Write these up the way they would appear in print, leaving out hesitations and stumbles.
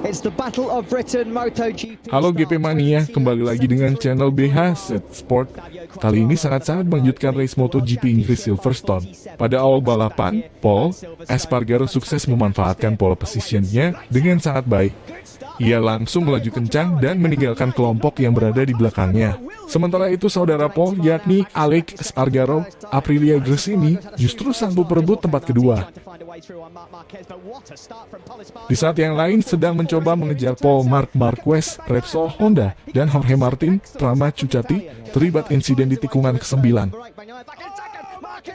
It's the Battle of Britain MotoGP. Halo GP Mania, kembali lagi dengan channel BH Set Sport. Kali ini sangat-sangat mengejutkan race MotoGP Inggris Silverstone. Pada awal balapan, Pol Espargaro sukses memanfaatkan pole positionnya dengan sangat baik. Ia langsung melaju kencang dan meninggalkan kelompok yang berada di belakangnya. Sementara itu saudara Pol, yakni Alex Espargaro, Aprilia Gresini, justru sanggup berebut tempat kedua. Di saat yang lain sedang mencoba mengejar Pol Marc Marquez, Repsol Honda, dan Jorge Martin, Pramac Ducati, terlibat insiden di tikungan ke-9.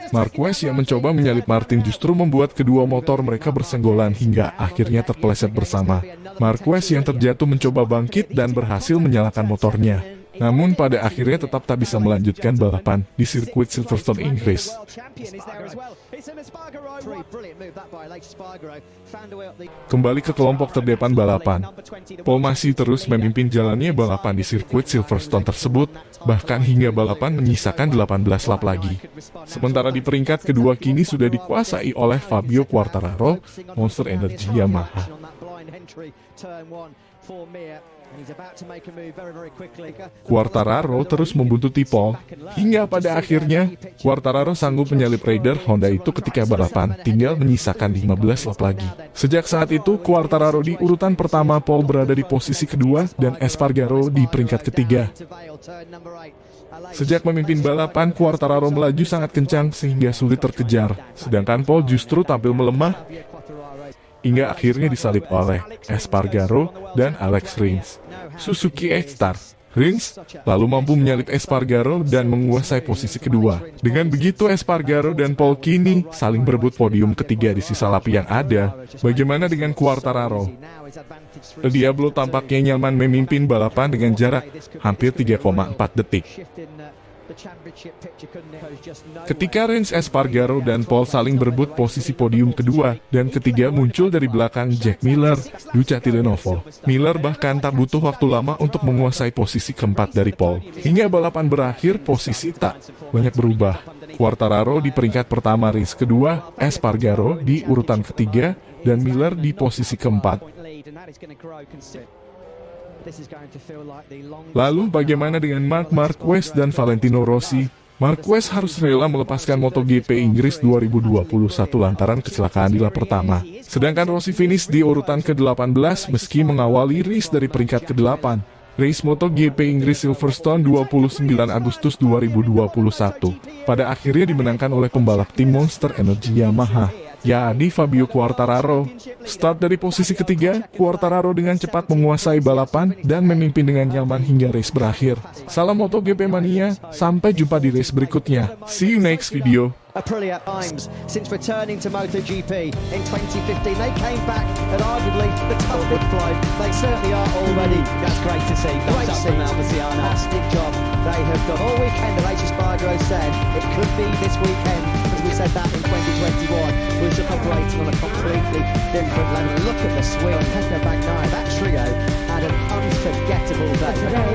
Marquez yang mencoba menyalip Martin justru membuat kedua motor mereka bersenggolan hingga akhirnya terpeleset bersama. Marquez yang terjatuh mencoba bangkit dan berhasil menyalakan motornya. Namun pada akhirnya tetap tak bisa melanjutkan balapan di sirkuit Silverstone, Inggris. Kembali ke kelompok terdepan balapan, Pol masih terus memimpin jalannya balapan di sirkuit Silverstone tersebut, bahkan hingga balapan menyisakan 18 lap lagi. Sementara di peringkat kedua kini sudah dikuasai oleh Fabio Quartararo, Monster Energy Yamaha. Quartararo terus membuntuti Pol, hingga pada akhirnya Quartararo sanggup menyalip rider Honda itu ketika balapan tinggal menyisakan 15 lap lagi. Sejak saat itu Quartararo di urutan pertama, Pol berada di posisi kedua dan Espargaro di peringkat ketiga. Sejak memimpin balapan, Quartararo melaju sangat kencang sehingga sulit terkejar, sedangkan Pol justru tampil melemah hingga akhirnya disalip oleh Espargaro dan Alex Rins. Suzuki X-Star Rins lalu mampu menyalip Espargaro dan menguasai posisi kedua. Dengan begitu Espargaro dan Pol kini saling berebut podium ketiga di sisa lap yang ada. Bagaimana dengan Quartararo? El Diablo tampaknya nyaman memimpin balapan dengan jarak hampir 3,4 detik. Ketika Rins, Espargaro, dan Pol saling berebut posisi podium kedua dan ketiga muncul dari belakang Jack Miller, Ducati Lenovo. Miller bahkan tak butuh waktu lama untuk menguasai posisi keempat dari Pol. Hingga balapan berakhir, posisi tak banyak berubah. Quartararo di peringkat pertama, Rins kedua, Espargaro di urutan ketiga, dan Miller di posisi keempat. Lalu bagaimana dengan Marc Marquez dan Valentino Rossi? Marquez harus rela melepaskan MotoGP Inggris 2021 lantaran kecelakaan di lap pertama. Sedangkan Rossi finish di urutan ke-18 meski mengawali race dari peringkat ke-8. Race MotoGP Inggris Silverstone 29 Agustus 2021 pada akhirnya dimenangkan oleh pembalap tim Monster Energy Yamaha, yakni Fabio Quartararo. Start dari posisi ketiga, Quartararo dengan cepat menguasai balapan dan memimpin dengan nyaman hingga race berakhir. Salam MotoGP Mania, sampai jumpa di race berikutnya. See you next video. Aprilia times since returning to MotoGP in 2015. They came back at arguably the toughest flow. They certainly are already. That's great to see. Great to see. Fantastic job they have done all weekend. Alex Espargaro said it could be this weekend, as we said that in 2021. Was operating on a completely different level. Look at the swing. Pecco Bagnaia, that trio had an unforgettable day today.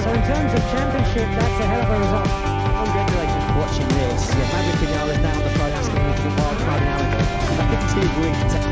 So in terms of championship, that's a hell of a result. Congratulations for watching this. Maverick Vinales down the phone asking me for the wild card now. 2 weeks.